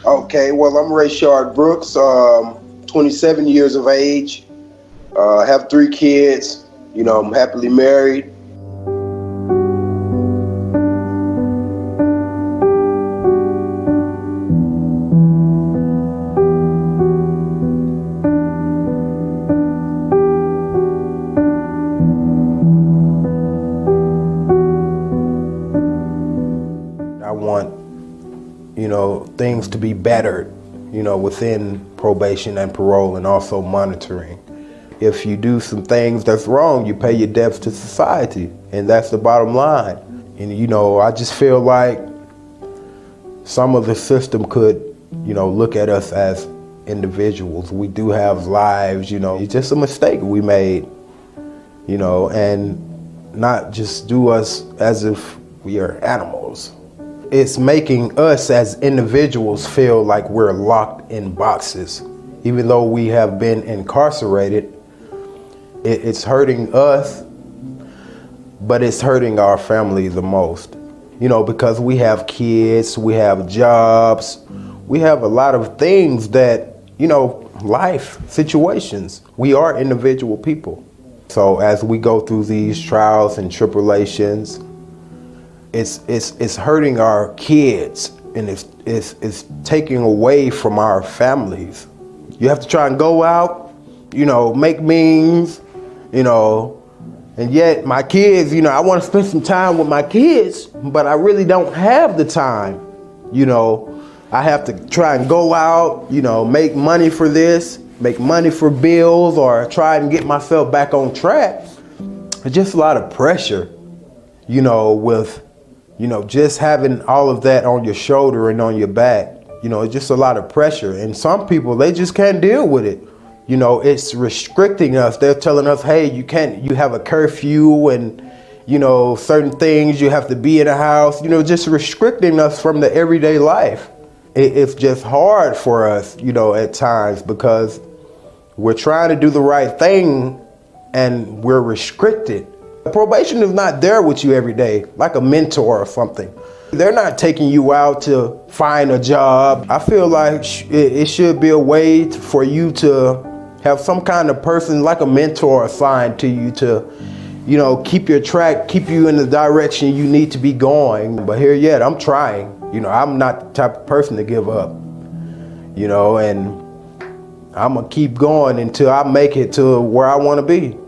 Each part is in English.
Okay, well, I'm Rayshard Brooks, 27 years of age, have 3 kids. I'm happily married. I want, things to be bettered, within probation and parole and also monitoring. If you do some things that's wrong, you pay your debts to society, and that's the bottom line. And, I just feel like some of the system could, look at us as individuals. We do have lives, it's just a mistake we made, and not just do us as if we are animals. It's making us as individuals feel like we're locked in boxes. Even though we have been incarcerated, it's hurting us, but it's hurting our family the most. Because we have kids, we have jobs, we have a lot of things that, life situations. We are individual people. So as we go through these trials and tribulations, it's hurting our kids, and it's taking away from our families. You have to try and go out, make means, and yet my kids, I want to spend some time with my kids, but I really don't have the time. I have to try and go out, make money for this, make money for bills, or try and get myself back on track. It's just a lot of pressure, with just having all of that on your shoulder and on your back. It's just a lot of pressure. And some people, they just can't deal with it. It's restricting us. They're telling us, hey, you have a curfew and, certain things, you have to be in a house, just restricting us from the everyday life. It's just hard for us, at times, because we're trying to do the right thing and we're restricted. Probation is not there with you every day, like a mentor or something. They're not taking you out to find a job. I feel like it should be a way for you to have some kind of person like a mentor assigned to you to, keep your track, keep you in the direction you need to be going. But here yet, I'm trying. I'm not the type of person to give up, and I'm gonna keep going until I make it to where I want to be.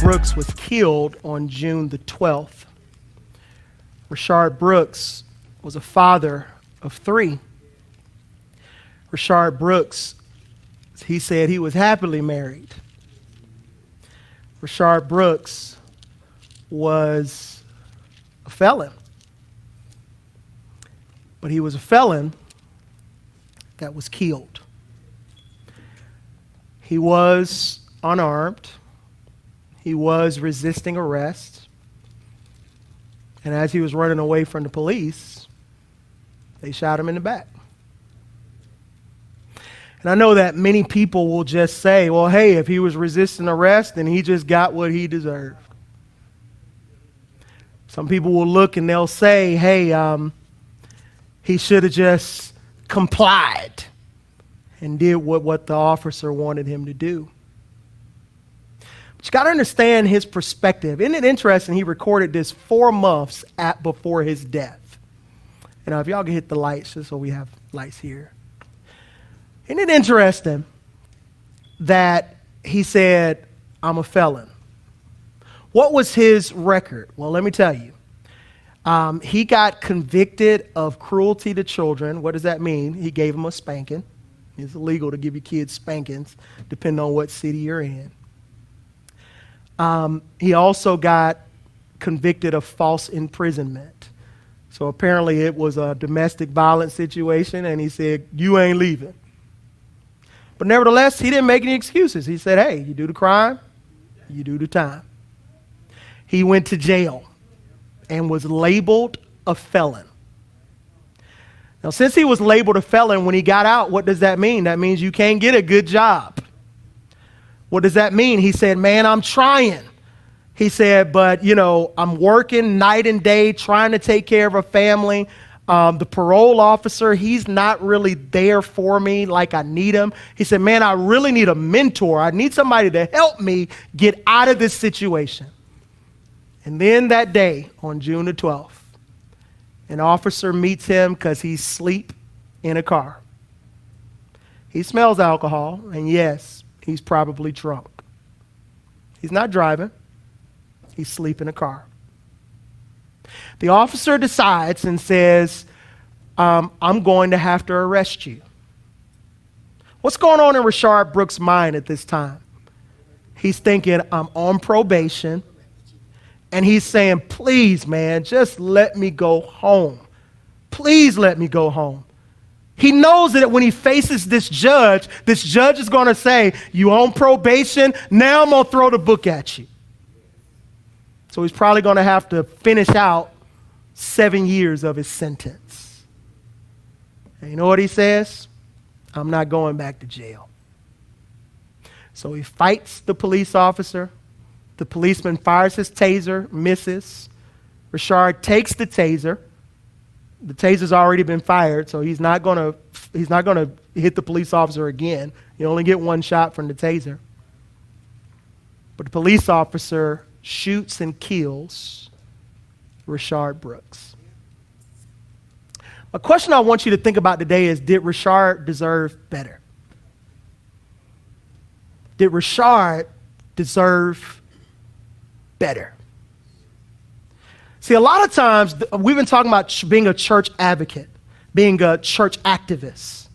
Brooks was killed on June the 12th. Rayshard Brooks was a father of 3. Rayshard Brooks, he said he was happily married. Rayshard Brooks was a felon. But he was a felon that was killed. He was unarmed. He was resisting arrest. And as he was running away from the police, they shot him in the back. And I know that many people will just say, well, hey, if he was resisting arrest, then he just got what he deserved. Some people will look and they'll say, hey, he should have just complied and did what the officer wanted him to do. But you got to understand his perspective. Isn't it interesting? He recorded this 4 months before his death. If y'all can hit the lights, just so we have lights here. Isn't it interesting that he said, I'm a felon? What was his record? Well, let me tell you. He got convicted of cruelty to children. What does that mean? He gave them a spanking. It's illegal to give your kids spankings, depending on what city you're in. He also got convicted of false imprisonment. So apparently it was a domestic violence situation, and he said, you ain't leaving. But nevertheless, he didn't make any excuses. He said, hey, you do the crime, you do the time. He went to jail and was labeled a felon. Now, since he was labeled a felon, when he got out, what does that mean? That means you can't get a good job. What does that mean? He said, man, I'm trying. He said, but, I'm working night and day, trying to take care of a family. The parole officer, he's not really there for me like I need him. He said, man, I really need a mentor. I need somebody to help me get out of this situation. And then that day, on June the 12th, an officer meets him because he's asleep in a car. He smells alcohol, and yes, he's probably drunk. He's not driving. He's asleep in a car. The officer decides and says, I'm going to have to arrest you. What's going on in Rashard Brooks' mind at this time? He's thinking, I'm on probation. And he's saying, please, man, just let me go home. Please let me go home. He knows that when he faces this judge is going to say, you on probation, now I'm going to throw the book at you. So he's probably going to have to finish out 7 years of his sentence. And you know what he says? I'm not going back to jail. So he fights the police officer. The policeman fires his taser, misses. Rashard takes the taser. The taser's already been fired, so he's not gonna hit the police officer again. You only get one shot from the taser. But the police officer shoots and kills Rashard Brooks. A question I want you to think about today is, did Rashard deserve better? Did Rashard deserve better? See, a lot of times we've been talking about being a church advocate, being a church activist.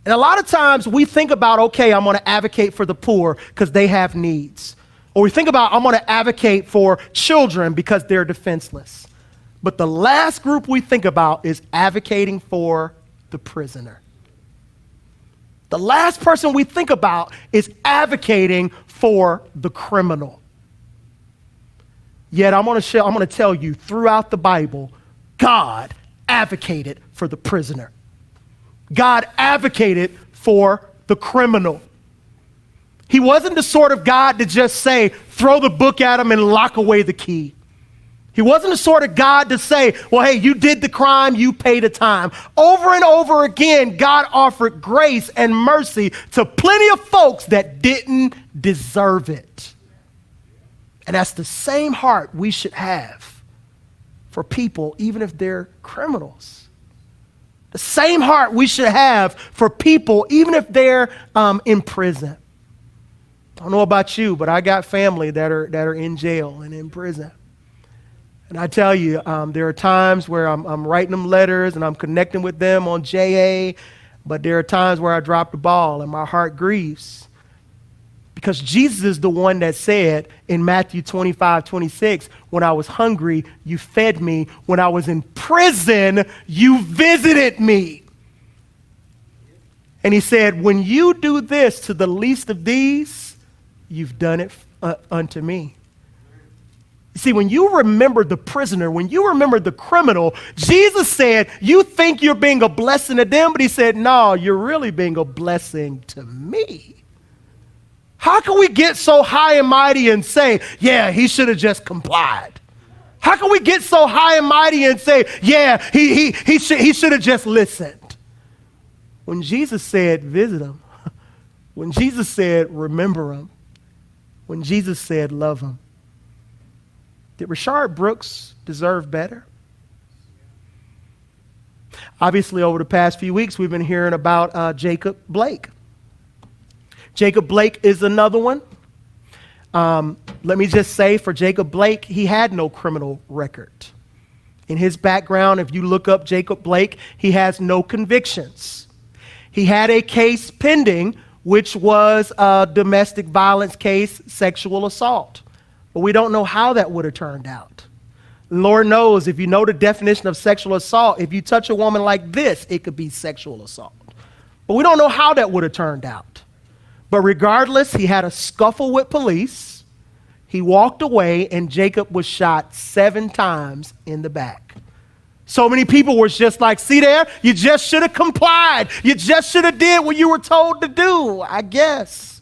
And a lot of times we think about, okay, I'm going to advocate for the poor because they have needs. Or we think about, I'm going to advocate for children because they're defenseless. But the last group we think about is advocating for the prisoner. The last person we think about is advocating for the criminal. Yet I'm going to tell you, throughout the Bible, God advocated for the prisoner. God advocated for the criminal. He wasn't the sort of God to just say, throw the book at him and lock away the key. He wasn't the sort of God to say, well, hey, you did the crime, you pay the time. Over and over again, God offered grace and mercy to plenty of folks that didn't deserve it. And that's the same heart we should have for people, even if they're criminals. The same heart we should have for people, even if they're in prison. I don't know about you, but I got family that are in jail and in prison. And I tell you, there are times where I'm writing them letters and I'm connecting with them on JA, but there are times where I drop the ball and my heart grieves. Because Jesus is the one that said in Matthew 25:26, when I was hungry, you fed me. When I was in prison, you visited me. And he said, when you do this to the least of these, you've done it unto me. See, when you remember the prisoner, when you remember the criminal, Jesus said, you think you're being a blessing to them, but he said, no, you're really being a blessing to me. How can we get so high and mighty and say, yeah, he should have just complied? How can we get so high and mighty and say, yeah, he should have just listened? When Jesus said, visit him. When Jesus said, remember him. When Jesus said, love him. Did Rashard Brooks deserve better? Obviously, over the past few weeks, we've been hearing about Jacob Blake. Jacob Blake is another one. Let me just say, for Jacob Blake, he had no criminal record. In his background, if you look up Jacob Blake, he has no convictions. He had a case pending, which was a domestic violence case, sexual assault. But we don't know how that would have turned out. Lord knows, if you know the definition of sexual assault, if you touch a woman like this, it could be sexual assault. But we don't know how that would have turned out. But regardless, he had a scuffle with police. He walked away, and Jacob was shot 7 times in the back. So many people were just like, see there, you just should have complied. You just should have did what you were told to do, I guess.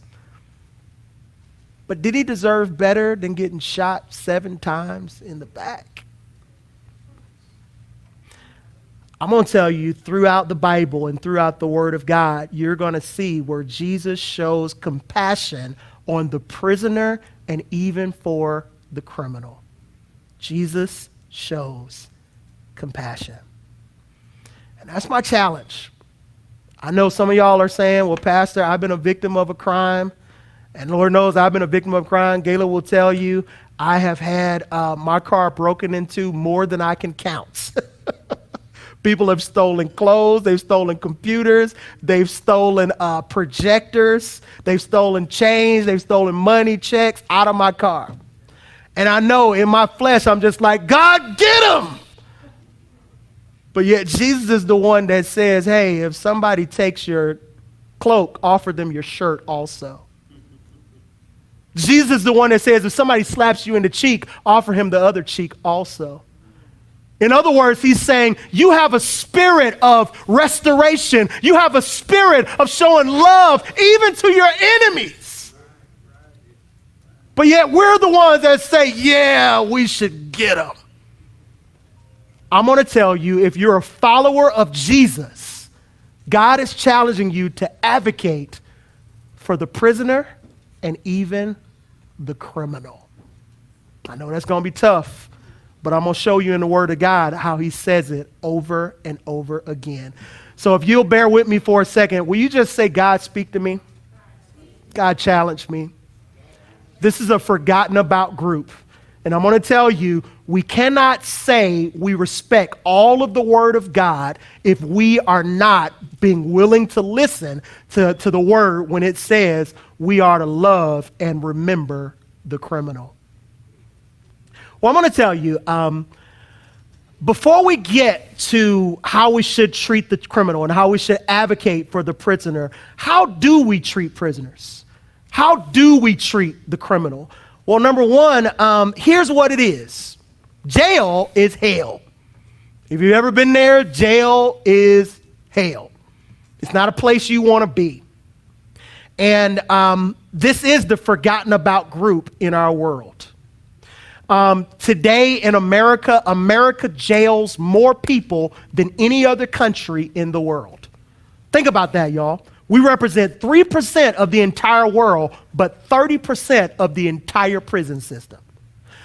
But did he deserve better than getting shot 7 times in the back? I'm going to tell you, throughout the Bible and throughout the Word of God, you're going to see where Jesus shows compassion on the prisoner and even for the criminal. Jesus shows compassion. And that's my challenge. I know some of y'all are saying, well, Pastor, I've been a victim of a crime. And Lord knows I've been a victim of crime. Gayla will tell you, I have had my car broken into more than I can count. People have stolen clothes, they've stolen computers, they've stolen projectors, they've stolen change, they've stolen money, checks out of my car. And I know in my flesh, I'm just like, God, get them. But yet Jesus is the one that says, hey, if somebody takes your cloak, offer them your shirt also. Jesus is the one that says, if somebody slaps you in the cheek, offer him the other cheek also. In other words, he's saying, you have a spirit of restoration. You have a spirit of showing love even to your enemies. But yet we're the ones that say, yeah, we should get them. I'm going to tell you, if you're a follower of Jesus, God is challenging you to advocate for the prisoner and even the criminal. I know that's going to be tough. But I'm going to show you in the Word of God how he says it over and over again. So if you'll bear with me for a second, will you just say, God, speak to me? God, challenge me. This is a forgotten about group. And I'm going to tell you, we cannot say we respect all of the Word of God if we are not being willing to listen to the Word when it says we are to love and remember the criminal. Well, I'm going to tell you, before we get to how we should treat the criminal and how we should advocate for the prisoner, how do we treat prisoners? How do we treat the criminal? Well, number one, here's what it is. Jail is hell. If you've ever been there, jail is hell. It's not a place you want to be. And this is the forgotten about group in our world. Today in America, America jails more people than any other country in the world. Think about that, y'all. We represent 3% of the entire world, but 30% of the entire prison system.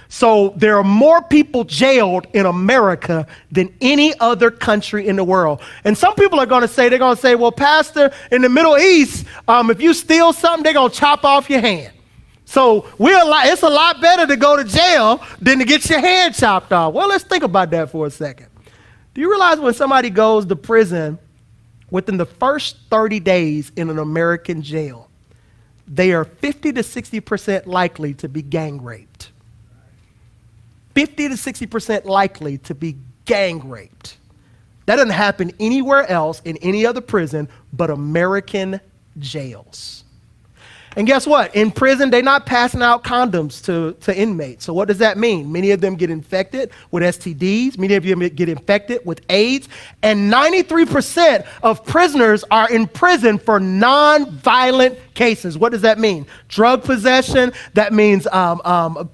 So there are more people jailed in America than any other country in the world. And some people are going to say, well, Pastor, in the Middle East, if you steal something, they're going to chop off your hand. So it's a lot better to go to jail than to get your hand chopped off. Well, let's think about that for a second. Do you realize when somebody goes to prison, within the first 30 days in an American jail, they are 50 to 60% likely to be gang raped? 50 to 60% likely to be gang raped. That doesn't happen anywhere else in any other prison but American jails. And guess what? In prison, they're not passing out condoms to inmates. So what does that mean? Many of them get infected with STDs. Many of them get infected with AIDS. And 93% of prisoners are in prison for non-violent cases. What does that mean? Drug possession. That means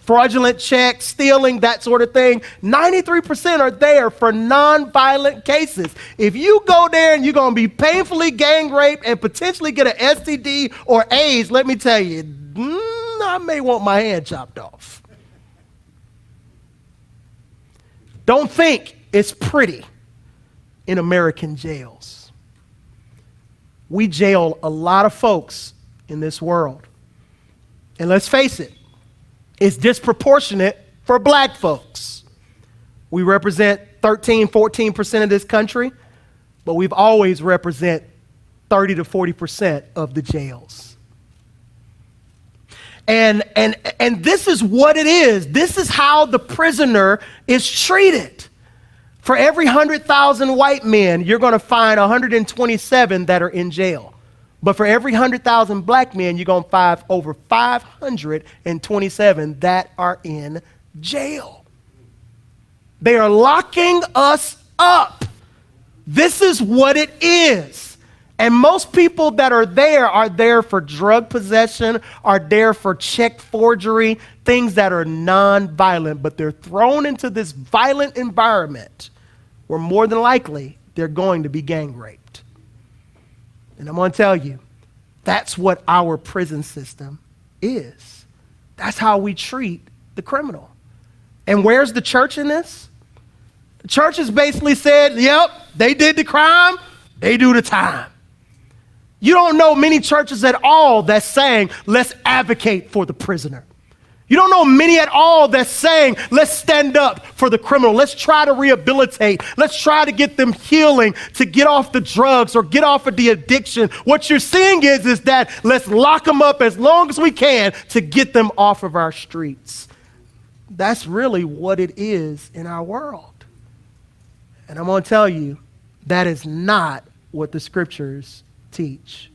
fraudulent checks, stealing, that sort of thing. 93% are there for non-violent cases. If you go there and you're going to be painfully gang raped and potentially get an STD or AIDS, let me tell you, I may want my hand chopped off. Don't think it's pretty in American jails. We jail a lot of folks in this world. And let's face it, it's disproportionate for black folks. We represent 13, 14% of this country, but we've always represent 30 to 40% of the jails. And this is what it is. This is how the prisoner is treated. For every 100,000 white men, you're going to find 127 that are in jail. But for every 100,000 black men, you're going to find over 527 that are in jail. They are locking us up. This is what it is. And most people that are there for drug possession, are there for check forgery, things that are non-violent, but they're thrown into this violent environment where more than likely they're going to be gang raped. And I'm going to tell you, that's what our prison system is. That's how we treat the criminal. And where's the church in this? The church has basically said, yep, they did the crime, they do the time. You don't know many churches at all that's saying, let's advocate for the prisoner. You don't know many at all that's saying, let's stand up for the criminal. Let's try to rehabilitate. Let's try to get them healing to get off the drugs or get off of the addiction. What you're seeing is that let's lock them up as long as we can to get them off of our streets. That's really what it is in our world. And I'm going to tell you, that is not what the scriptures teach.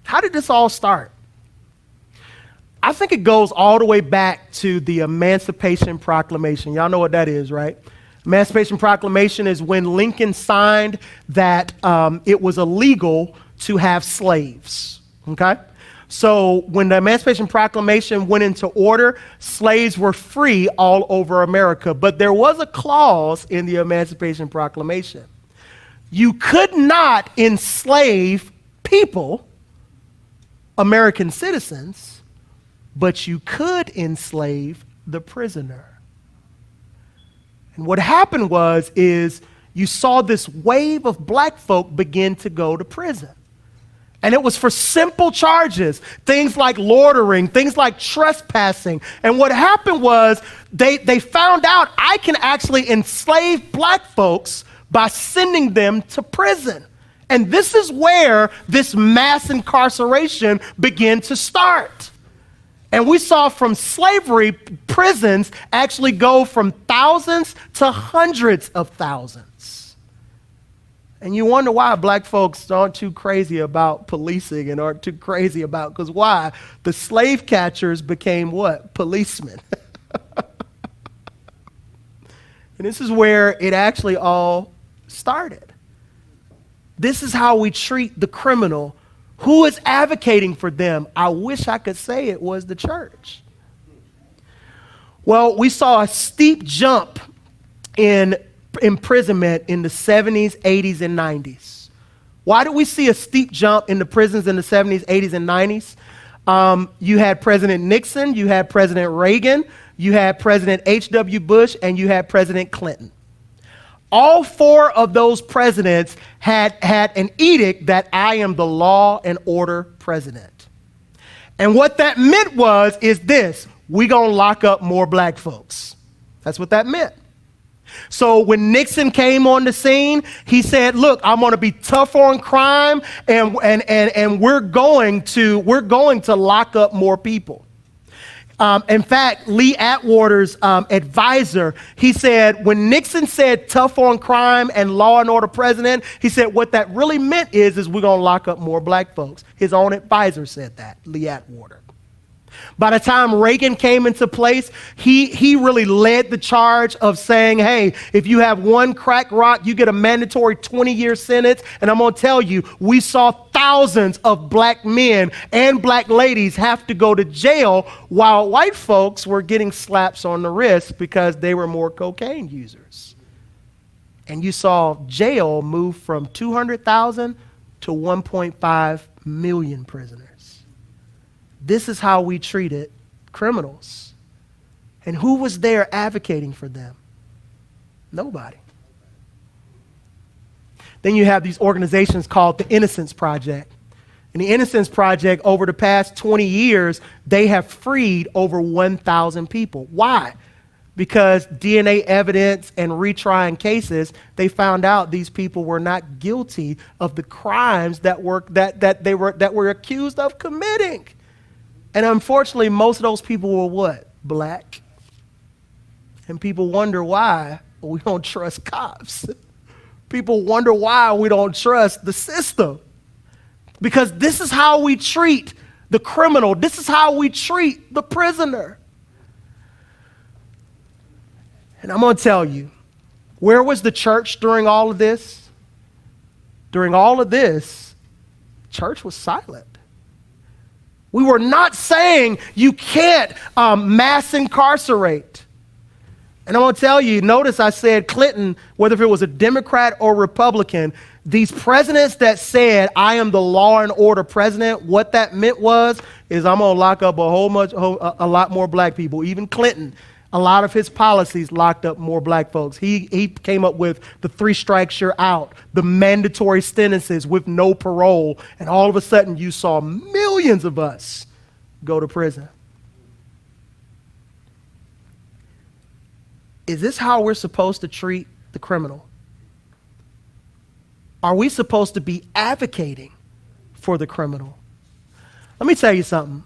How did this all start? I think it goes all the way back to the Emancipation Proclamation. Y'all know what that is, right? Emancipation Proclamation is when Lincoln signed that it was illegal to have slaves, okay? So when the Emancipation Proclamation went into order, slaves were free all over America. But there was a clause in the Emancipation Proclamation. You could not enslave people, American citizens, but you could enslave the prisoner. And what happened is you saw this wave of black folk begin to go to prison. And it was for simple charges, things like loitering, things like trespassing. And what happened was they found out I can actually enslave black folks by sending them to prison. And this is where this mass incarceration began to start. And we saw from slavery, prisons actually go from thousands to hundreds of thousands. And you wonder why black folks aren't too crazy about policing and aren't too crazy about, because why? The slave catchers became what? Policemen. And this is where it actually all started. This is how we treat the criminal. Who is advocating for them? I wish I could say it was the church. Well, we saw a steep jump in imprisonment in the 70s, 80s, and 90s. Why did we see a steep jump in the prisons in the 70s, 80s, and 90s? You had President Nixon, you had President Reagan, you had President H.W. Bush, and you had President Clinton. All four of those presidents had an edict that I am the law and order president. And what that meant is this: we gonna lock up more black folks. That's what that meant. So when Nixon came on the scene, he said, look, I'm gonna be tough on crime and we're going to lock up more people. In fact, Lee Atwater's advisor, he said, when Nixon said tough on crime and law and order president, he said what that really meant is we're going to lock up more black folks. His own advisor said that, Lee Atwater. By the time Reagan came into place, he really led the charge of saying, hey, if you have one crack rock, you get a mandatory 20-year sentence. And I'm going to tell you, we saw thousands of black men and black ladies have to go to jail while white folks were getting slaps on the wrist because they were more cocaine users. And you saw jail move from 200,000 to 1.5 million prisoners. This is how we treated criminals. And who was there advocating for them? Nobody. Then you have these organizations called the Innocence Project. And the Innocence Project, over the past 20 years, they have freed over 1,000 people. Why? Because DNA evidence and retrying cases, they found out these people were not guilty of the crimes that were accused of committing. And unfortunately, most of those people were what? Black. And people wonder why we don't trust cops. People wonder why we don't trust the system. Because this is how we treat the criminal. This is how we treat the prisoner. And I'm going to tell you, where was the church during all of this? During all of this, church was silent. We were not saying you can't mass incarcerate. And I'm going to tell you, notice I said Clinton, whether if it was a Democrat or Republican, these presidents that said, I am the law and order president, what that meant is I'm going to lock up a lot more black people. Even Clinton, a lot of his policies locked up more black folks. He came up with the 3 strikes you're out, the mandatory sentences with no parole, and all of a sudden you saw millions of us go to prison. Is this how we're supposed to treat the criminal? Are we supposed to be advocating for the criminal? Let me tell you something.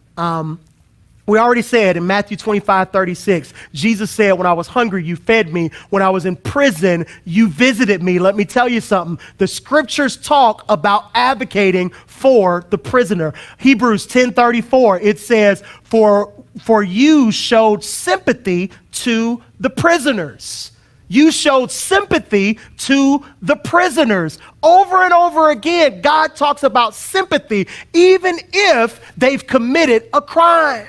We already said in Matthew 25:36, Jesus said, when I was hungry, you fed me. When I was in prison, you visited me. Let me tell you something. The scriptures talk about advocating for the prisoner. Hebrews 10:34, it says, for you showed sympathy to the prisoners. You showed sympathy to the prisoners. Over and over again, God talks about sympathy, even if they've committed a crime.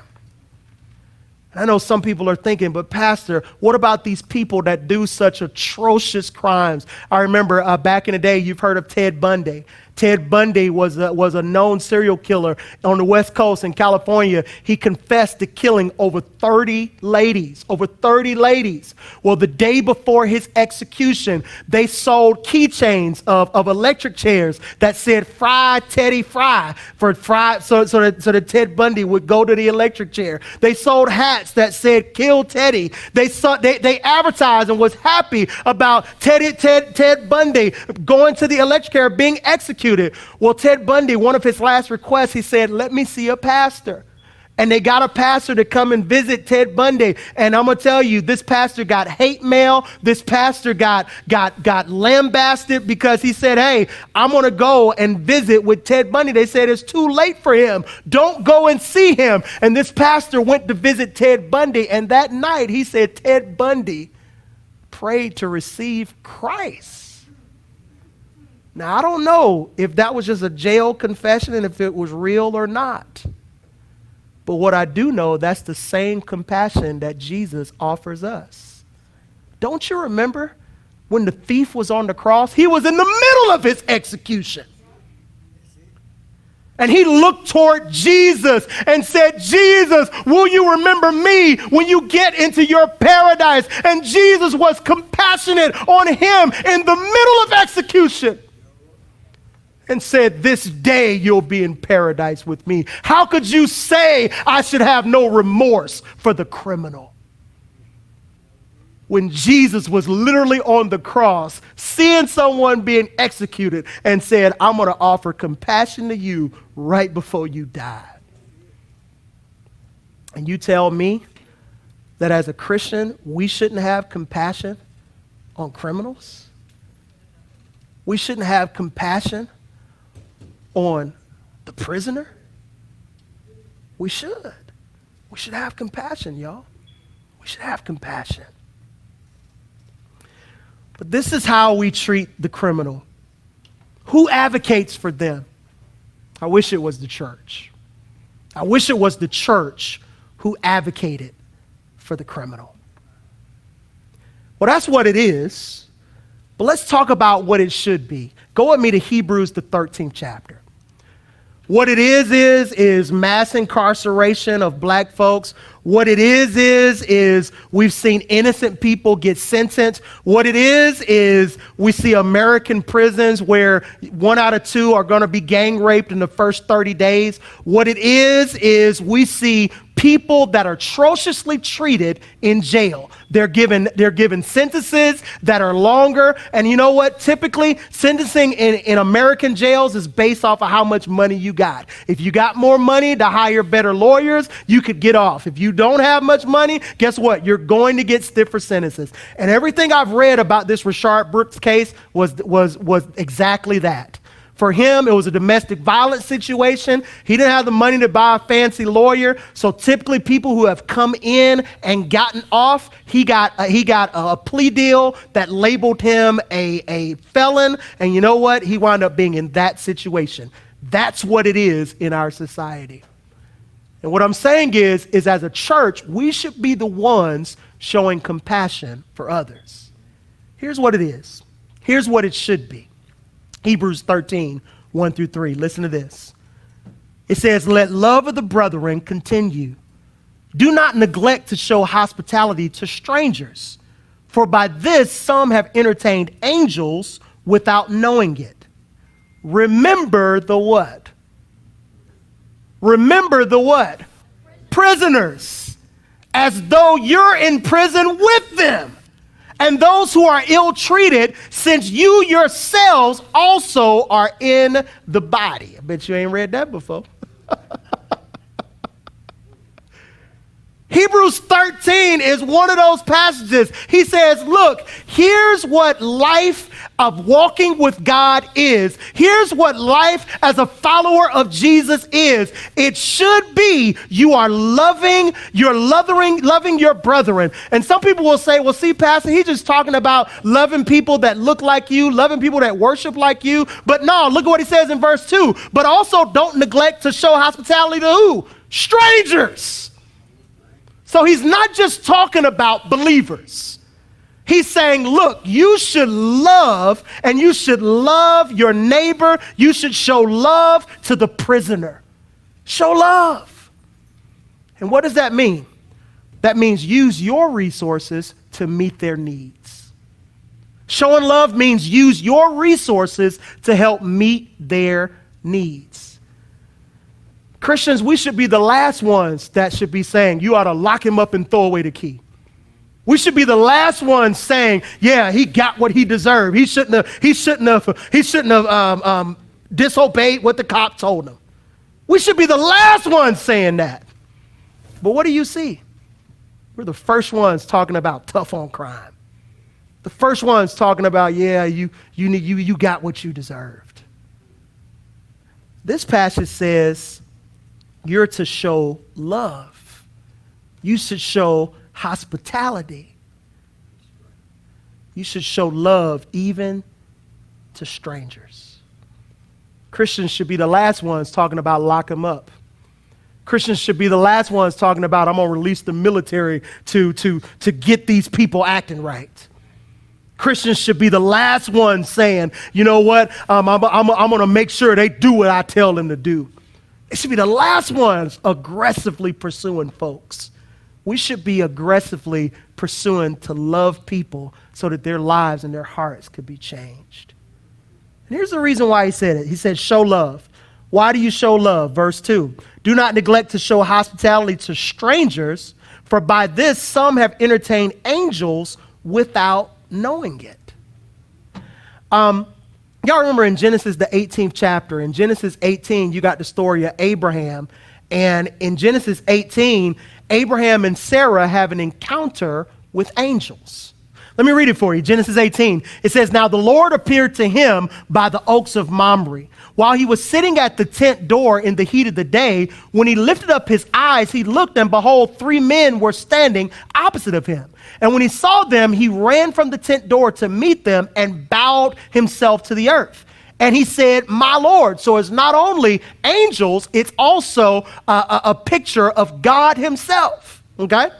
I know some people are thinking, but Pastor, what about these people that do such atrocious crimes? I remember back in the day, you've heard of Ted Bundy. Ted Bundy was a known serial killer on the West Coast in California. He confessed to killing over 30 ladies. Well, the day before his execution, they sold keychains of electric chairs that said "Fry Teddy Fry" so that Ted Bundy would go to the electric chair. They sold hats that said "Kill Teddy." They advertised and was happy about Ted Bundy going to the electric chair, being executed. Well, Ted Bundy, one of his last requests, he said, let me see a pastor. And they got a pastor to come and visit Ted Bundy. And I'm going to tell you, this pastor got hate mail. This pastor got lambasted because he said, hey, I'm going to go and visit with Ted Bundy. They said it's too late for him. Don't go and see him. And this pastor went to visit Ted Bundy. And that night he said Ted Bundy prayed to receive Christ. Now, I don't know if that was just a jail confession and if it was real or not. But what I do know, that's the same compassion that Jesus offers us. Don't you remember when the thief was on the cross? He was in the middle of his execution. And he looked toward Jesus and said, Jesus, will you remember me when you get into your paradise? And Jesus was compassionate on him in the middle of execution. And said, this day you'll be in paradise with me. How could you say I should have no remorse for the criminal? When Jesus was literally on the cross, seeing someone being executed and said, I'm going to offer compassion to you right before you die. And you tell me that as a Christian, we shouldn't have compassion on criminals? We shouldn't have compassion on the prisoner? We should. We should have compassion, y'all. We should have compassion. But this is how we treat the criminal. Who advocates for them? I wish it was the church. I wish it was the church who advocated for the criminal. Well, that's what it is. But let's talk about what it should be. Go with me to Hebrews, the 13th chapter. What it is mass incarceration of black folks, What it is we've seen innocent people get sentenced. What it is we see American prisons where 1 out of 2 are going to be gang raped in the first 30 days. What it is we see people that are atrociously treated in jail. They're given sentences that are longer. And you know what? Typically, sentencing in American jails is based off of how much money you got. If you got more money to hire better lawyers, you could get off. If you don't have much money, guess what? You're going to get stiffer sentences. And everything I've read about this Rayshard Brooks case was exactly that. For him, it was a domestic violence situation. He didn't have the money to buy a fancy lawyer. So typically people who have come in and gotten off, he got a plea deal that labeled him a felon. And you know what? He wound up being in that situation. That's what it is in our society. And what I'm saying is as a church, we should be the ones showing compassion for others. Here's what it is. Here's what it should be. Hebrews 13, 1 through 3. Listen to this. It says, let love of the brethren continue. Do not neglect to show hospitality to strangers, for by this some have entertained angels without knowing it. Remember the what? Remember the what? Prisoners, as though you're in prison with them. And those who are ill-treated, since you yourselves also are in the body. I bet you ain't read that before. Hebrews 13 is one of those passages. He says, look, here's what life of walking with God is. Here's what life as a follower of Jesus is. It should be you are loving your brethren. And some people will say, well, see, Pastor, he's just talking about loving people that look like you, loving people that worship like you. But no, look at what he says in verse 2. But also don't neglect to show hospitality to who? Strangers. So he's not just talking about believers. He's saying, look, you should love, and you should love your neighbor. You should show love to the prisoner. Show love. And what does that mean? That means use your resources to meet their needs. Showing love means use your resources to help meet their needs. Christians, we should be the last ones that should be saying, you ought to lock him up and throw away the key. We should be the last ones saying, yeah, he got what he deserved. He shouldn't have disobeyed what the cop told him. We should be the last ones saying that. But what do you see? We're the first ones talking about tough on crime. The first ones talking about, yeah, you got what you deserved. This passage says, you're to show love. You should show hospitality. You should show love even to strangers. Christians should be the last ones talking about lock them up. Christians should be the last ones talking about I'm going to release the military to get these people acting right. Christians should be the last ones saying, you know what, I'm going to make sure they do what I tell them to do. It should be the last ones aggressively pursuing folks. We should be aggressively pursuing to love people so that their lives and their hearts could be changed. And here's the reason why he said it. He said, show love. Why do you show love? Verse 2, do not neglect to show hospitality to strangers, for by this some have entertained angels without knowing it. Y'all remember in Genesis, the 18th chapter, in Genesis 18, you got the story of Abraham. And in Genesis 18, Abraham and Sarah have an encounter with angels. Let me read it for you. Genesis 18, it says, now the Lord appeared to him by the oaks of Mamre, while he was sitting at the tent door in the heat of the day. When he lifted up his eyes, he looked, and behold, 3 men were standing opposite of him. And when he saw them, he ran from the tent door to meet them and bowed himself to the earth. And he said, my Lord. So it's not only angels, it's also a picture of God himself. Okay?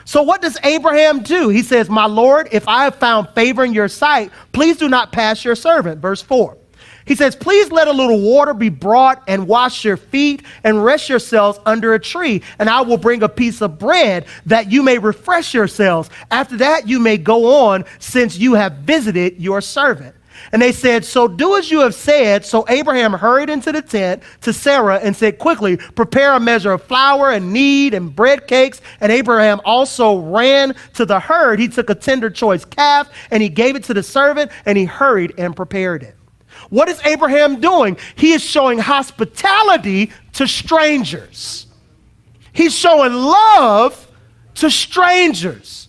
So what does Abraham do? He says, my Lord, if I have found favor in your sight, please do not pass your servant. Verse 4. He says, please let a little water be brought and wash your feet and rest yourselves under a tree. And I will bring a piece of bread that you may refresh yourselves. After that, you may go on, since you have visited your servant. And they said, so do as you have said. So Abraham hurried into the tent to Sarah and said, quickly, prepare a measure of flour and knead and bread cakes. And Abraham also ran to the herd. He took a tender choice calf and he gave it to the servant and he hurried and prepared it. What is Abraham doing? He is showing hospitality to strangers. He's showing love to strangers.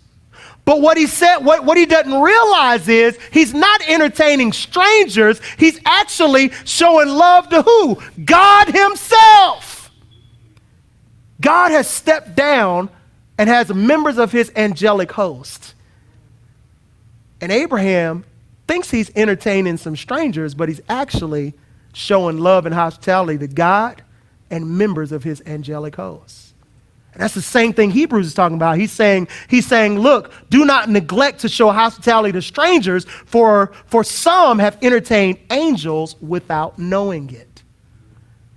But what he said, what he doesn't realize is he's not entertaining strangers. He's actually showing love to who? God himself. God has stepped down and has members of his angelic host. And Abraham thinks he's entertaining some strangers, but he's actually showing love and hospitality to God and members of his angelic host. And that's the same thing Hebrews is talking about. He's saying, look, do not neglect to show hospitality to strangers, for some have entertained angels without knowing it.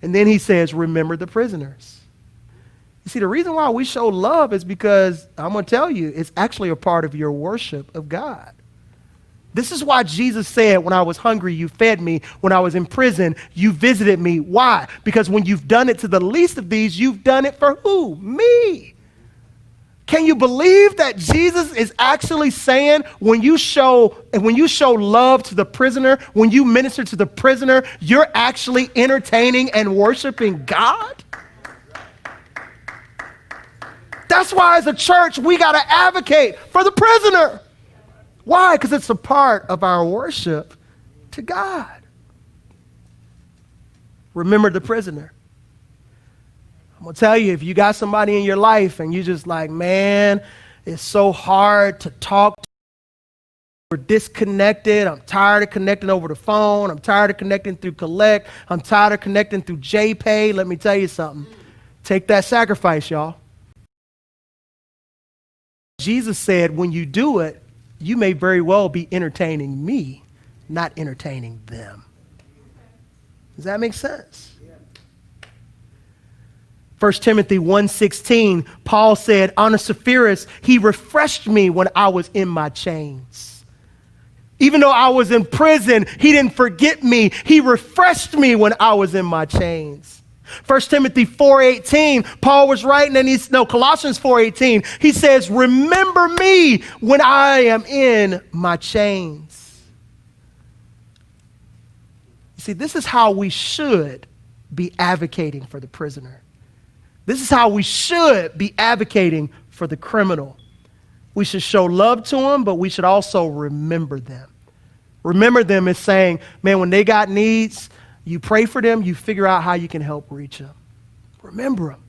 And then he says, remember the prisoners. You see, the reason why we show love is because, I'm going to tell you, it's actually a part of your worship of God. This is why Jesus said, when I was hungry, you fed me. When I was in prison, you visited me. Why? Because when you've done it to the least of these, you've done it for who? Me. Can you believe that Jesus is actually saying when you show love to the prisoner, when you minister to the prisoner, you're actually entertaining and worshiping God? That's why as a church, we got to advocate for the prisoner. Why? Because it's a part of our worship to God. Remember the prisoner. I'm going to tell you, if you got somebody in your life and you just like, man, it's so hard to talk to, we're disconnected. I'm tired of connecting over the phone. I'm tired of connecting through Collect. I'm tired of connecting through JPay. Let me tell you something. Take that sacrifice, y'all. Jesus said, when you do it, you may very well be entertaining me, not entertaining them. Does that make sense? 1 Timothy 1:16, Paul said, Onesiphorus, he refreshed me when I was in my chains. Even though I was in prison, he didn't forget me. He refreshed me when I was in my chains. 1 Timothy 4:18, Paul was writing, and Colossians 4:18, he says, remember me when I am in my chains. You see, this is how we should be advocating for the prisoner. This is how we should be advocating for the criminal. We should show love to them, but we should also remember them. Remember them is saying, man, when they got needs, you pray for them, you figure out how you can help reach them. Remember them.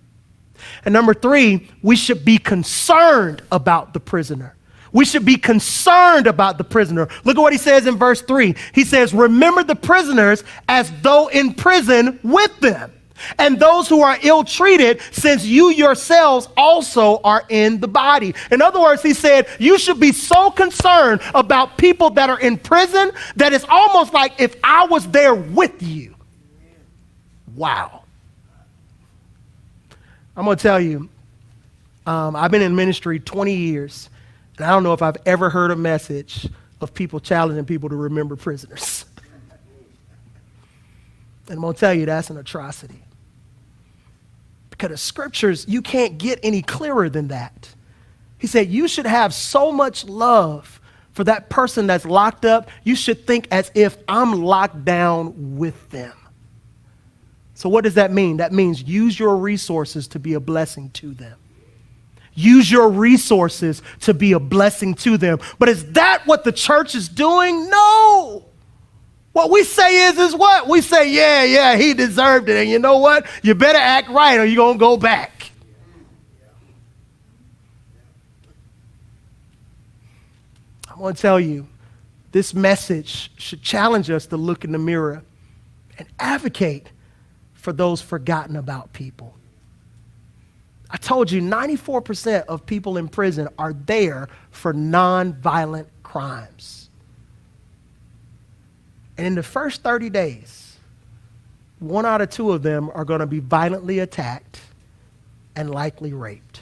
And number 3, we should be concerned about the prisoner. We should be concerned about the prisoner. Look at what he says in verse 3. He says, remember the prisoners as though in prison with them, and those who are ill-treated, since you yourselves also are in the body. In other words, he said, you should be so concerned about people that are in prison that it's almost like if I was there with you. Wow. I'm going to tell you, I've been in ministry 20 years, and I don't know if I've ever heard a message of people challenging people to remember prisoners. And I'm going to tell you, that's an atrocity. Because the scriptures, you can't get any clearer than that. He said, you should have so much love for that person that's locked up. You should think as if I'm locked down with them. So what does that mean? That means use your resources to be a blessing to them. Use your resources to be a blessing to them. But is that what the church is doing? No. What we say is what? We say, yeah, he deserved it. And you know what? You better act right or you're going to go back. I want to tell you, this message should challenge us to look in the mirror and advocate for those forgotten about people. I told you 94% of people in prison are there for nonviolent crimes. And in the first 30 days, 1 out of 2 of them are going to be violently attacked and likely raped.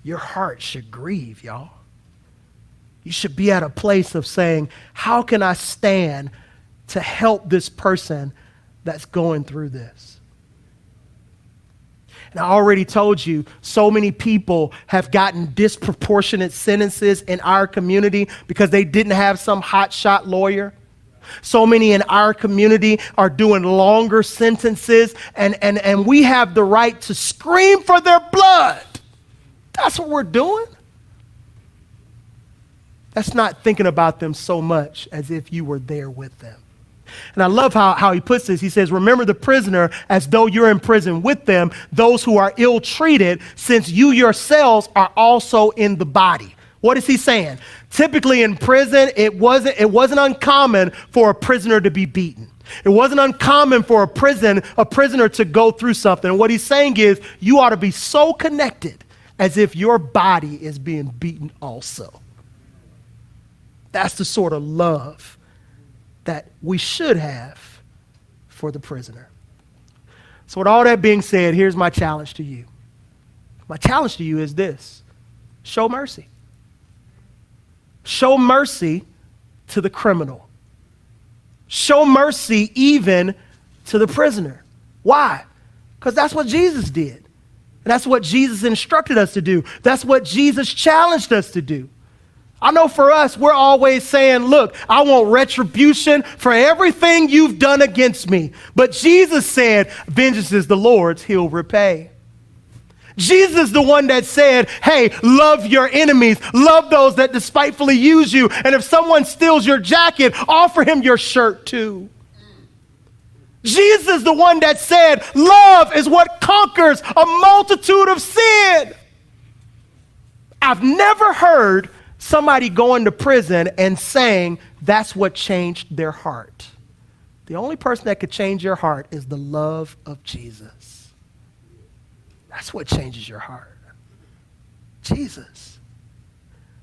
Your heart should grieve, y'all. You should be at a place of saying, how can I stand to help this person that's going through this? And I already told you, so many people have gotten disproportionate sentences in our community because they didn't have some hotshot lawyer. So many in our community are doing longer sentences, and we have the right to scream for their blood. That's what we're doing. That's not thinking about them so much as if you were there with them. And I love how he puts this. He says, remember the prisoner as though you're in prison with them, those who are ill-treated, since you yourselves are also in the body. What is he saying? Typically in prison, it wasn't uncommon for a prisoner to be beaten. It wasn't uncommon for a prisoner to go through something. And what he's saying is, you ought to be so connected as if your body is being beaten also. That's the sort of love that we should have for the prisoner. So with all that being said, here's my challenge to you. My challenge to you is this: show mercy. Show mercy to the criminal. Show mercy even to the prisoner. Why? Because that's what Jesus did. And that's what Jesus instructed us to do. That's what Jesus challenged us to do. I know for us, we're always saying, look, I want retribution for everything you've done against me. But Jesus said, vengeance is the Lord's, he'll repay. Jesus is the one that said, hey, love your enemies, love those that despitefully use you. And if someone steals your jacket, offer him your shirt too. Jesus is the one that said, love is what conquers a multitude of sin. I've never heard somebody going to prison and saying that's what changed their heart. The only person that could change your heart is the love of Jesus. That's what changes your heart. Jesus.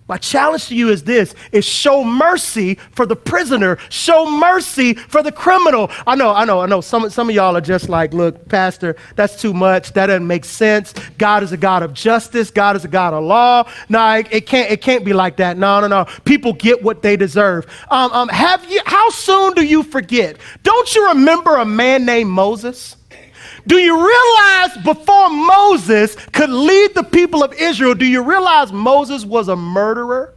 My challenge to you is this, is show mercy for the prisoner. Show mercy for the criminal. I know. Some of y'all are just like, look, Pastor, that's too much. That doesn't make sense. God is a God of justice. God is a God of law. No, it can't be like that. No. People get what they deserve. How soon do you forget? Don't you remember a man named Moses? Do you realize before Moses could lead the people of Israel, do you realize Moses was a murderer?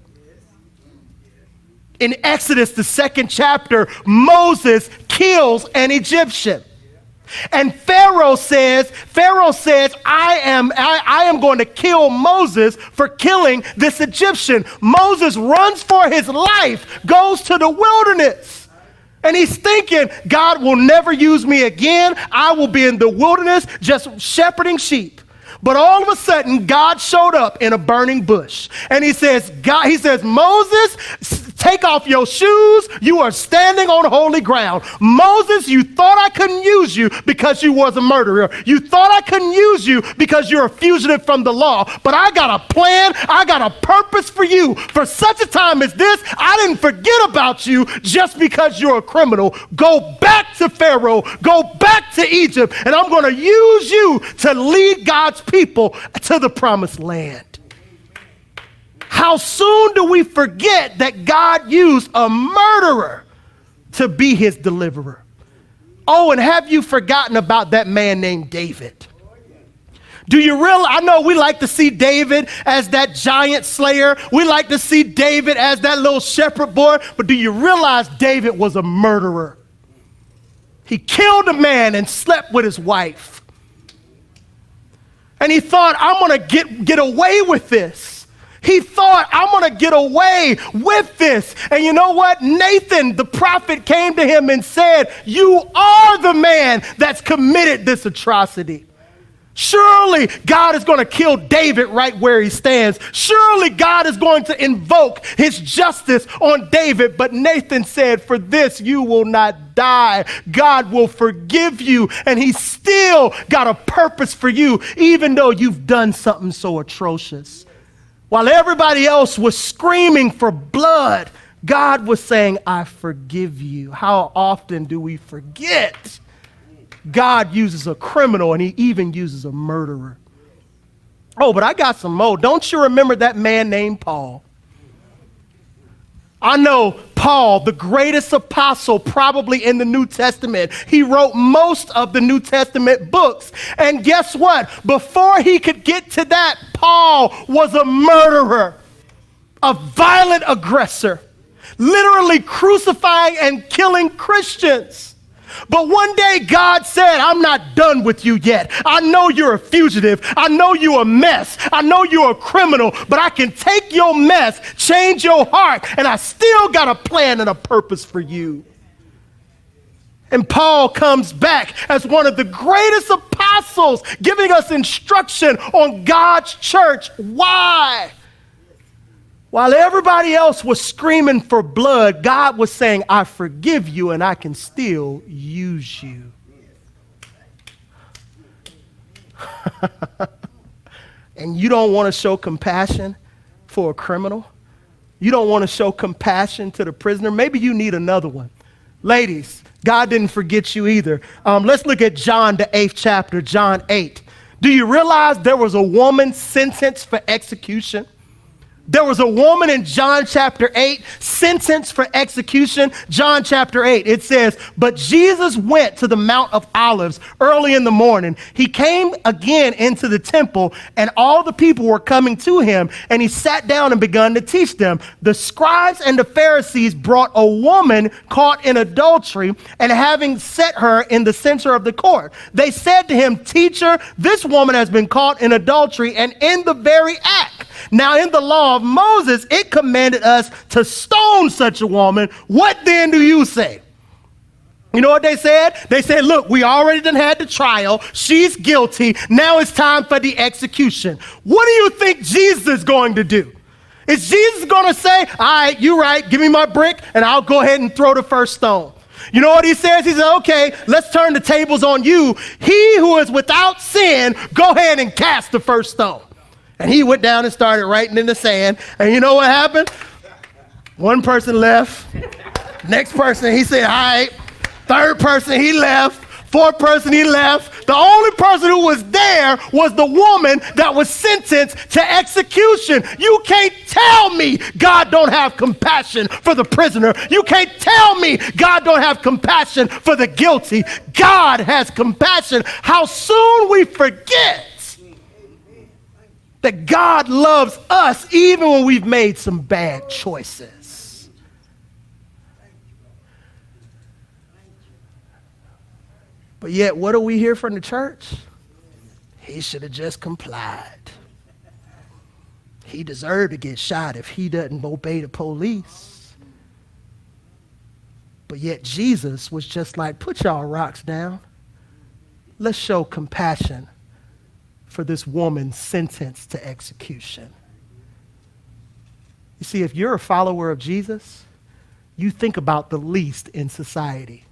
In Exodus, the 2nd chapter, Moses kills an Egyptian. And Pharaoh says, I am going to kill Moses for killing this Egyptian. Moses runs for his life, goes to the wilderness. And he's thinking, God will never use me again. I will be in the wilderness just shepherding sheep. But all of a sudden, God showed up in a burning bush. And he says, Moses, take off your shoes. You are standing on holy ground. Moses, you thought I couldn't use you because you was a murderer. You thought I couldn't use you because you're a fugitive from the law. But I got a plan. I got a purpose for you. For such a time as this, I didn't forget about you just because you're a criminal. Go back to Pharaoh. Go back to Egypt. And I'm going to use you to lead God's people to the promised land. How soon do we forget that God used a murderer to be his deliverer? Oh, and have you forgotten about that man named David? Do you realize, I know we like to see David as that giant slayer. We like to see David as that little shepherd boy, but do you realize David was a murderer? He killed a man and slept with his wife. And he thought, I'm going to get away with this. He thought, I'm going to get away with this. And you know what? Nathan, the prophet, came to him and said, you are the man that's committed this atrocity. Surely God is going to kill David right where he stands. Surely God is going to invoke his justice on David. But Nathan said, for this you will not die. God will forgive you. And he's still got a purpose for you, even though you've done something so atrocious. While everybody else was screaming for blood, God was saying, I forgive you. How often do we forget? God uses a criminal, and he even uses a murderer. Oh, but I got some more. Don't you remember that man named Paul? I know Paul, the greatest apostle probably in the New Testament. He wrote most of the New Testament books. And guess what? Before he could get to that, Paul was a murderer, a violent aggressor, literally crucifying and killing Christians. But one day God said, I'm not done with you yet. I know you're a fugitive. I know you're a mess. I know you're a criminal, but I can take your mess, change your heart, and I still got a plan and a purpose for you. And Paul comes back as one of the greatest apostles, giving us instruction on God's church. Why? While everybody else was screaming for blood, God was saying, I forgive you and I can still use you. And you don't want to show compassion for a criminal? You don't want to show compassion to the prisoner? Maybe you need another one. Ladies, God didn't forget you either. Let's look at John, the 8th chapter, John 8. Do you realize there was a woman sentenced for execution? There was a woman in John chapter 8 sentenced for execution. John chapter 8, it says, but Jesus went to the Mount of Olives early in the morning. He came again into the temple, and all the people were coming to him, and he sat down and began to teach them. The scribes and the Pharisees brought a woman caught in adultery, and having set her in the center of the court, they said to him, Teacher, this woman has been caught in adultery and in the very act. Now in the law of Moses, it commanded us to stone such a woman. What then do you say? You know what they said? They said, look, we already done had the trial. She's guilty. Now it's time for the execution. What do you think Jesus is going to do? Is Jesus going to say, all right, you're right, give me my brick and I'll go ahead and throw the first stone? You know what he says? He said, okay, let's turn the tables on you. He who is without sin, go ahead and cast the first stone. And he went down and started writing in the sand. And you know what happened? One person left. Next person, he said, all right. Third person, he left. Fourth person, he left. The only person who was there was the woman that was sentenced to execution. You can't tell me God don't have compassion for the prisoner. You can't tell me God don't have compassion for the guilty. God has compassion. How soon we forget that God loves us even when we've made some bad choices. But yet, what do we hear from the church? He should have just complied. He deserved to get shot if he doesn't obey the police. But yet Jesus was just like, put y'all rocks down. Let's show compassion for this woman sentenced to execution. You see, if you're a follower of Jesus, you think about the least in society.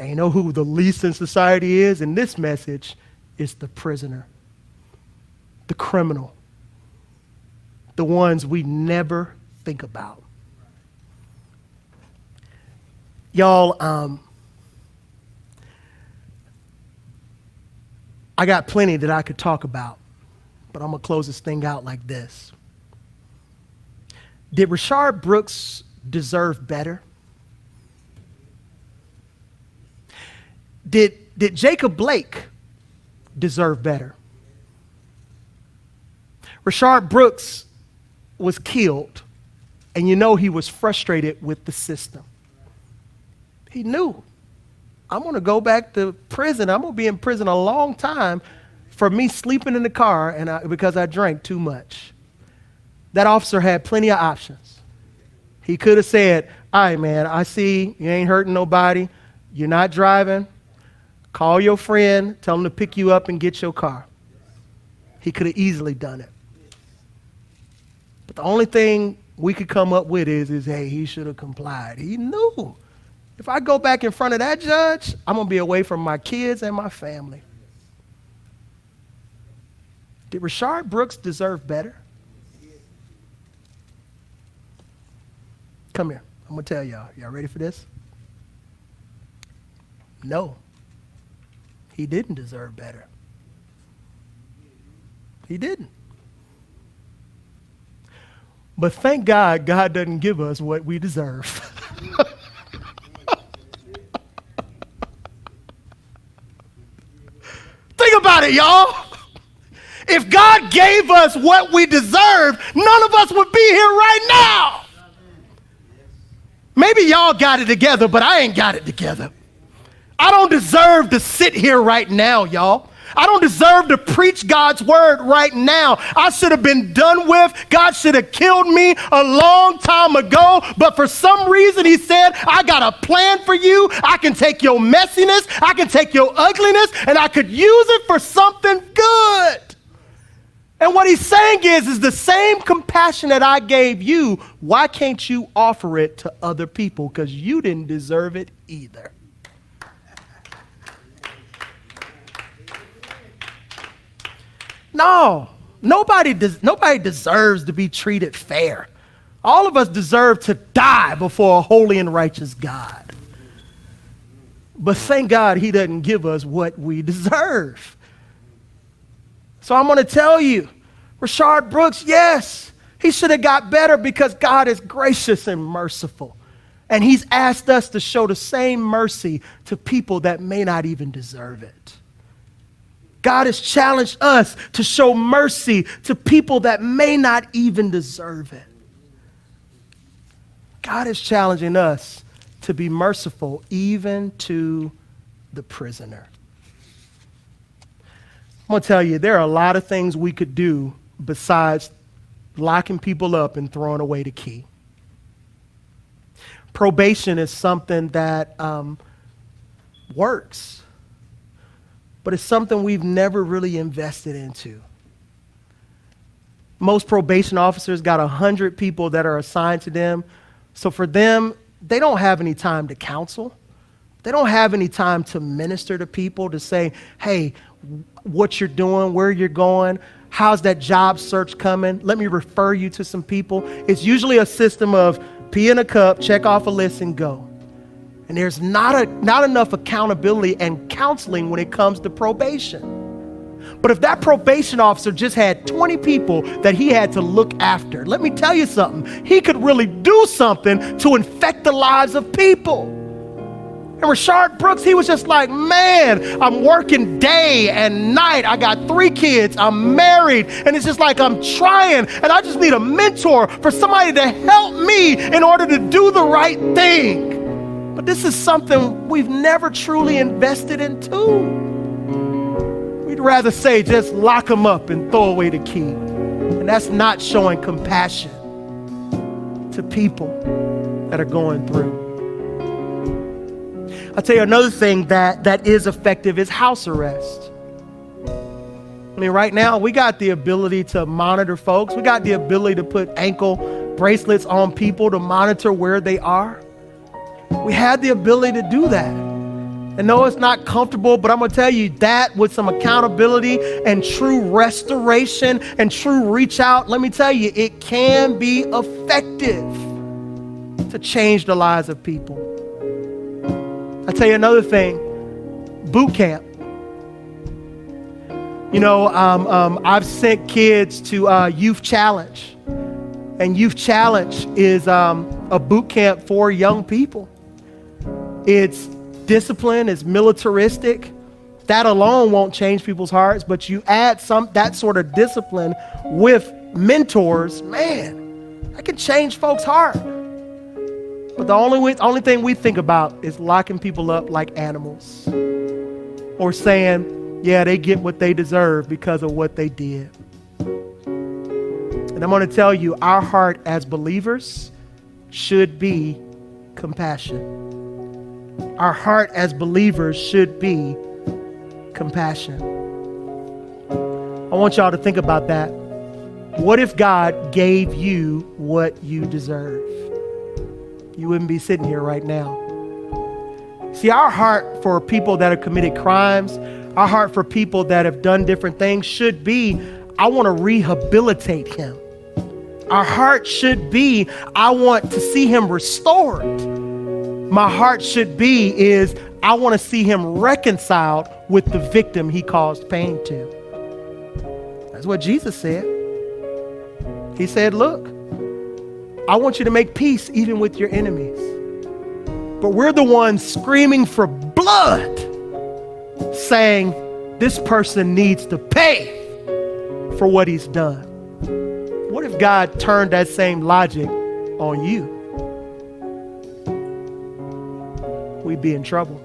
And you know who the least in society is? In this message, it's the prisoner, the criminal, the ones we never think about. Y'all, I got plenty that I could talk about, but I'm going to close this thing out like this. Did Rayshard Brooks deserve better? Did Jacob Blake deserve better? Rayshard Brooks was killed, and you know he was frustrated with the system. He knew, I'm going to go back to prison. I'm going to be in prison a long time for me sleeping in the car because I drank too much. That officer had plenty of options. He could have said, all right, man, I see you ain't hurting nobody. You're not driving. Call your friend, tell him to pick you up and get your car. He could have easily done it. But the only thing we could come up with is hey, he should have complied. He knew. If I go back in front of that judge, I'm going to be away from my kids and my family. Did Rayshard Brooks deserve better? come here. I'm going to tell y'all. Y'all ready for this? No. He didn't deserve better. He didn't. But thank God, God doesn't give us what we deserve. Think about it, y'all. If God gave us what we deserve, none of us would be here right now. Maybe y'all got it together, but I ain't got it together. I don't deserve to sit here right now, y'all. I don't deserve to preach God's word right now. I should have been done with. God should have killed me a long time ago. But for some reason, he said, I got a plan for you. I can take your messiness. I can take your ugliness, and I could use it for something good. And what he's saying is the same compassion that I gave you, why can't you offer it to other people? Because you didn't deserve it either. No, nobody deserves to be treated fair. All of us deserve to die before a holy and righteous God. But thank God he doesn't give us what we deserve. So I'm going to tell you, Rashard Brooks, yes, he should have got better because God is gracious and merciful. And he's asked us to show the same mercy to people that may not even deserve it. God has challenged us to show mercy to people that may not even deserve it. God is challenging us to be merciful even to the prisoner. I'm going to tell you, there are a lot of things we could do besides locking people up and throwing away the key. Probation is something that works. But it's something we've never really invested into. Most probation officers got 100 people that are assigned to them. So for them, they don't have any time to counsel. They don't have any time to minister to people, to say, hey, what you're doing, where you're going, how's that job search coming? Let me refer you to some people. It's usually a system of pee in a cup, check off a list, and go. And there's not enough accountability and counseling when it comes to probation. But if that probation officer just had 20 people that he had to look after, let me tell you something, he could really do something to infect the lives of people. And Rashard Brooks, he was just like, man, I'm working day and night. I got 3 kids. I'm married. And it's just like I'm trying. And I just need a mentor for somebody to help me in order to do the right thing. But this is something we've never truly invested into. We'd rather say just lock them up and throw away the key. And that's not showing compassion to people that are going through. I'll tell you another thing that is effective is house arrest. I mean, right now we got the ability to monitor folks. We got the ability to put ankle bracelets on people to monitor where they are. We had the ability to do that. And no, it's not comfortable, but I'm going to tell you that with some accountability and true restoration and true reach out, let me tell you, it can be effective to change the lives of people. I'll tell you another thing, boot camp. You know, I've sent kids to Youth Challenge. And Youth Challenge is a boot camp for young people. It's discipline, it's militaristic. That alone won't change people's hearts, but you add that sort of discipline with mentors, man, that can change folks' heart. But the only thing we think about is locking people up like animals or saying, yeah, they get what they deserve because of what they did. And I'm going to tell you, our heart as believers should be compassion. Our heart as believers should be compassion. I want y'all to think about that. What if God gave you what you deserve? You wouldn't be sitting here right now. See, our heart for people that have committed crimes, our heart for people that have done different things should be, I want to rehabilitate him. Our heart should be, I want to see him restored. My heart should be is, I want to see him reconciled with the victim he caused pain to. That's what Jesus said. He said, look, I want you to make peace even with your enemies. But we're the ones screaming for blood, saying this person needs to pay for what he's done. What if God turned that same logic on you? We'd be in trouble.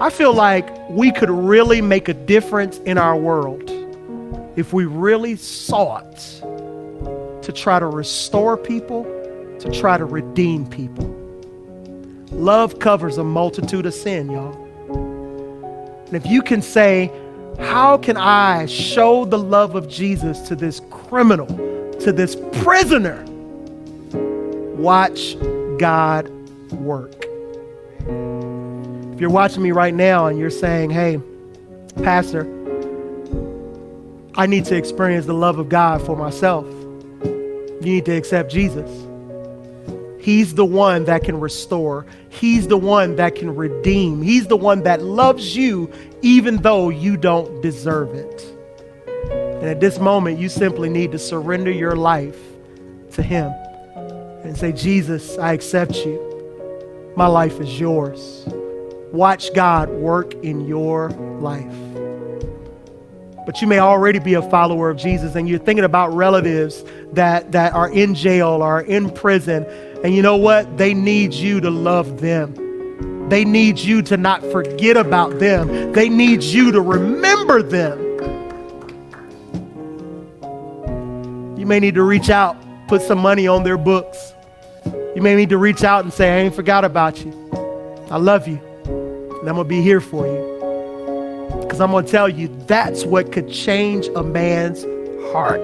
I feel like we could really make a difference in our world if we really sought to try to restore people, to try to redeem people. Love covers a multitude of sin, y'all. And if you can say, how can I show the love of Jesus to this criminal, to this prisoner? Watch God work. If you're watching me right now and you're saying, hey, Pastor, I need to experience the love of God for myself. You need to accept Jesus. He's the one that can restore. He's the one that can redeem. He's the one that loves you even though you don't deserve it. And at this moment, you simply need to surrender your life to him and say, Jesus, I accept you. My life is yours. Watch God work in your life. But you may already be a follower of Jesus and you're thinking about relatives that are in jail or in prison. And you know what? They need you to love them. They need you to not forget about them. They need you to remember them. You may need to reach out, put some money on their books. You may need to reach out and say, I ain't forgot about you. I love you. And I'm going to be here for you. Because I'm going to tell you, that's what could change a man's heart.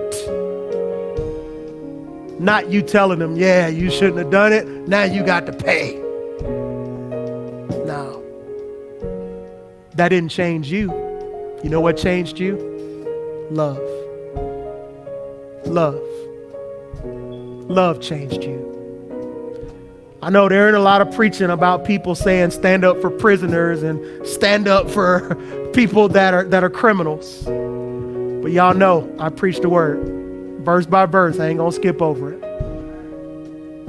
Not you telling them, yeah, you shouldn't have done it. Now you got to pay. No. That didn't change you. You know what changed you? Love. Love. Love changed you. I know there ain't a lot of preaching about people saying stand up for prisoners and stand up for people that are criminals. But y'all know I preach the word. Verse by verse, I ain't gonna skip over it.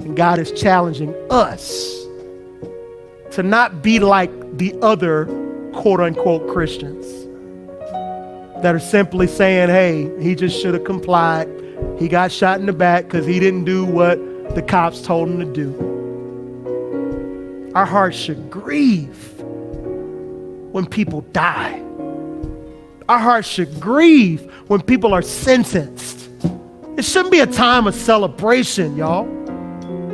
And God is challenging us to not be like the other quote unquote Christians that are simply saying, hey, he just should have complied. He got shot in the back because he didn't do what the cops told him to do. Our hearts should grieve when people die. Our hearts should grieve when people are sentenced. It shouldn't be a time of celebration, y'all.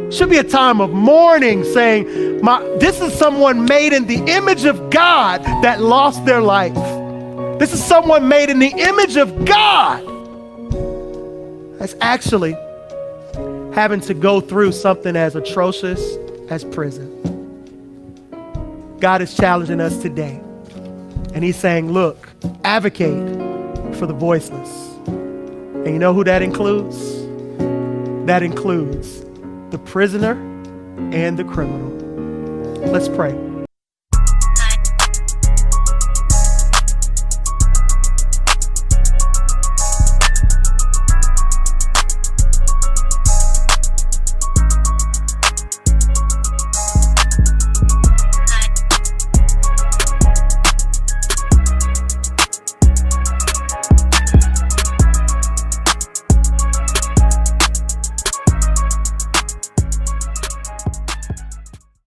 It should be a time of mourning, saying, this is someone made in the image of God that lost their life. This is someone made in the image of God that's actually having to go through something as atrocious as prison. God is challenging us today. And he's saying, look, advocate for the voiceless. And you know who that includes? That includes the prisoner and the criminal. Let's pray.